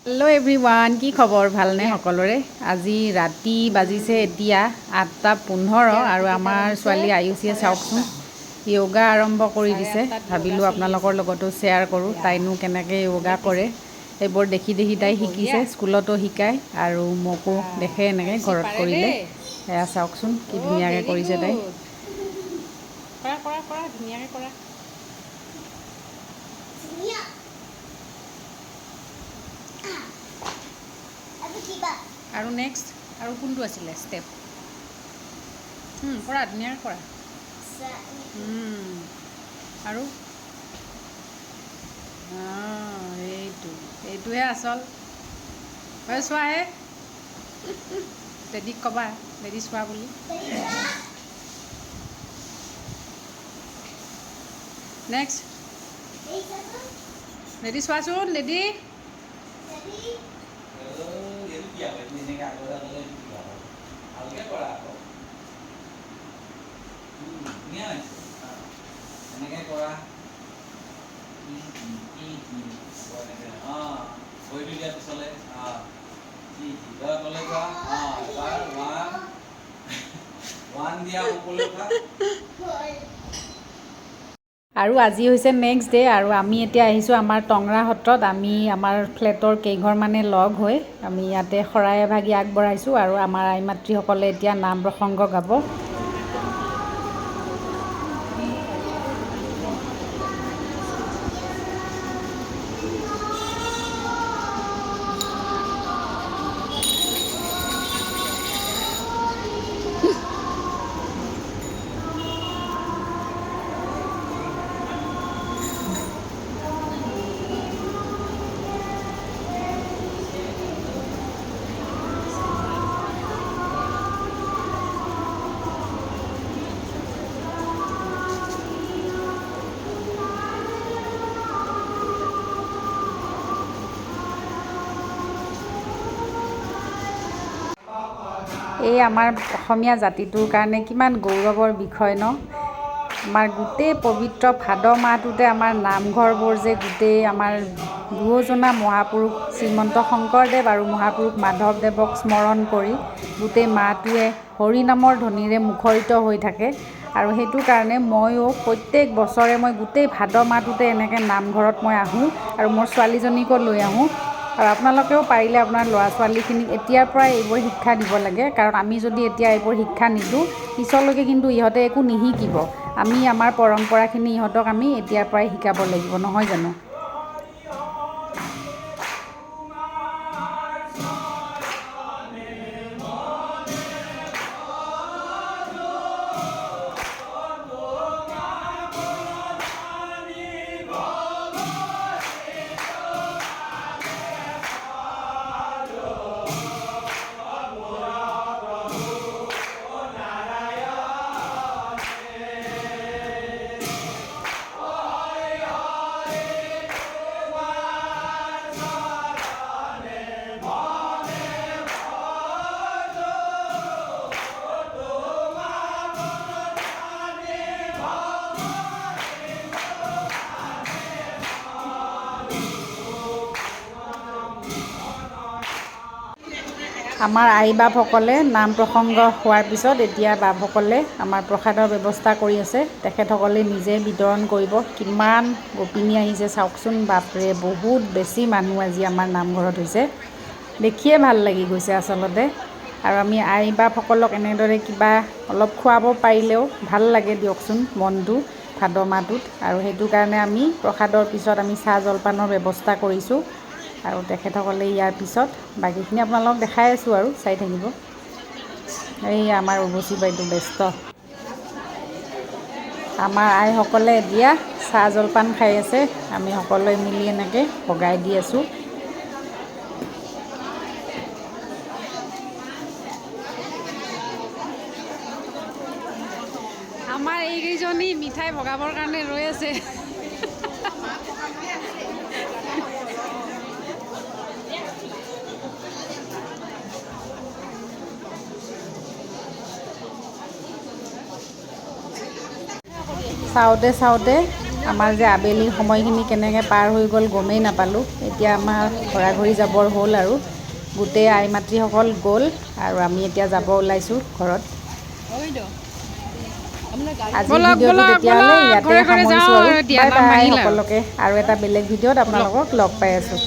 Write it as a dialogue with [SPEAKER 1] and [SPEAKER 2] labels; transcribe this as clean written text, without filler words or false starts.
[SPEAKER 1] Hello' everyone, কি খবৰ? ভালনে সকলোৰে? আজি ৰাতি বাজিছে এতিয়া 8:15 আৰু আমাৰ ছোৱালী আয়ুষীয়ে চাওকচোন য়োগা আৰম্ভ কৰি দিছে। ভাবিলোঁ আপোনালোকৰ লগতো শ্বেয়াৰ কৰোঁ তাইনো কেনেকৈ য়োগা কৰে। এইবোৰ দেখি দেখি তাই শিকিছে, স্কুলতো শিকায় আৰু মোকো দেখে এনেকৈ ঘৰত কৰিলে। এয়া চাওকচোন কি ধুনীয়াকৈ কৰিছে তাই। কৰা ধুনীয়াকৈ কৰা। আৰু নেক্সট আৰু কোনটো আছিলে ষ্টেপ? কৰা ধুনীয়াকৈ কৰা। আৰু এইটোহে আচল। চোৱাহে লেডিক ক'বা, লেডি চোৱা বুলি। নেক্সট লেডি চোৱাচোন, লেডি। আৰু আজি হৈছে নেক্সট ডে' আৰু আমি এতিয়া আহিছোঁ আমাৰ টংৰা সত্ৰত। আমি আমাৰ ফ্লেটৰ কেইঘৰমানে লগ হৈ আমি ইয়াতে শৰাই এভাগি আগবঢ়াইছোঁ আৰু আমাৰ আই মাতৃসকলে এতিয়া নাম প্ৰসংগ গাব। এই আমাৰ অসমীয়া জাতিটোৰ কাৰণে কিমান গৌৰৱৰ বিষয় ন। আমাৰ গোটেই পবিত্ৰ ভাদ মাহটোতে আমাৰ নামঘৰবোৰ যে গোটেই আমাৰ দুয়োজনা মহাপুৰুষ শ্ৰীমন্ত শংকৰদেৱ আৰু মহাপুৰুষ মাধৱদেৱক স্মৰণ কৰি গোটেই মাহটোৱে হৰিনামৰ ধ্বনিৰে মুখৰিত হৈ থাকে। আৰু সেইটো কাৰণে ময়ো প্ৰত্যেক বছৰে মই গোটেই ভাদ মাহটোতে এনেকৈ নামঘৰত মই আহোঁ আৰু মোৰ ছোৱালীজনীকো লৈ আহোঁ। আৰু আপোনালোকেও পাৰিলে আপোনাৰ ল'ৰা ছোৱালীখিনিক এতিয়াৰ পৰাই এইবোৰ শিক্ষা দিব লাগে, কাৰণ আমি যদি এতিয়া এইবোৰ শিক্ষা নিদিওঁ পিছলৈকে কিন্তু ইহঁতে একো নিশিকিব। আমি আমাৰ পৰম্পৰাখিনি ইহঁতক আমি এতিয়াৰ পৰাই শিকাব লাগিব, নহয় জানো? আমাৰ আই বাপসকলে নাম প্ৰসংগ হোৱাৰ পিছত এতিয়া বাপসকলে আমাৰ প্ৰসাদৰ ব্যৱস্থা কৰি আছে। তেখেতসকলে নিজে বিতৰণ কৰিব। কিমান গোপিনী আহিছে চাওকচোন, বাপৰে বহুত বেছি মানুহ আজি আমাৰ নামঘৰত হৈছে। দেখিয়ে ভাল লাগি গৈছে আচলতে। আৰু আমি আই বাপসকলক এনেদৰে কিবা অলপ খুৱাব পাৰিলেও ভাল লাগে দিয়কচোন মনটো ভাদ মাহটোত। আৰু সেইটো কাৰণে আমি প্ৰসাদৰ পিছত আমি চাহ জলপানৰ ব্যৱস্থা কৰিছোঁ। আৰু তেখেতসকলে ইয়াৰ পিছত বাকীখিনি আপোনালোকক দেখাই আছোঁ আৰু চাই থাকিব। এই আমাৰ উৰ্বশী বাইদেউ ব্যস্ত। আমাৰ আইসকলে এতিয়া চাহ জলপান খাই আছে, আমি সকলোৱে মিলি এনেকৈ ভগাই দি আছোঁ। আমাৰ এইকেইজনী মিঠাই ভগাবৰ কাৰণে ৰৈ আছে। চাওঁতে চাওঁতে আমাৰ যে আবেলি সময়খিনি কেনেকৈ পাৰ হৈ গ'ল গমেই নাপালোঁ। এতিয়া আমাৰ ঘৰা-ঘৰি যাবৰ হ'ল আৰু গোটেই আই মাতৃসকল গ'ল আৰু আমি এতিয়া যাব ওলাইছোঁ ঘৰত। আজিৰ ভিডিঅ'টো তেতিয়াহ'লে ইয়াতে সামৰিছোঁ আৰু বাই বাই সকলোকে। আৰু এটা বেলেগ ভিডিঅ'ত আপোনালোকক লগ পাই আছোঁ।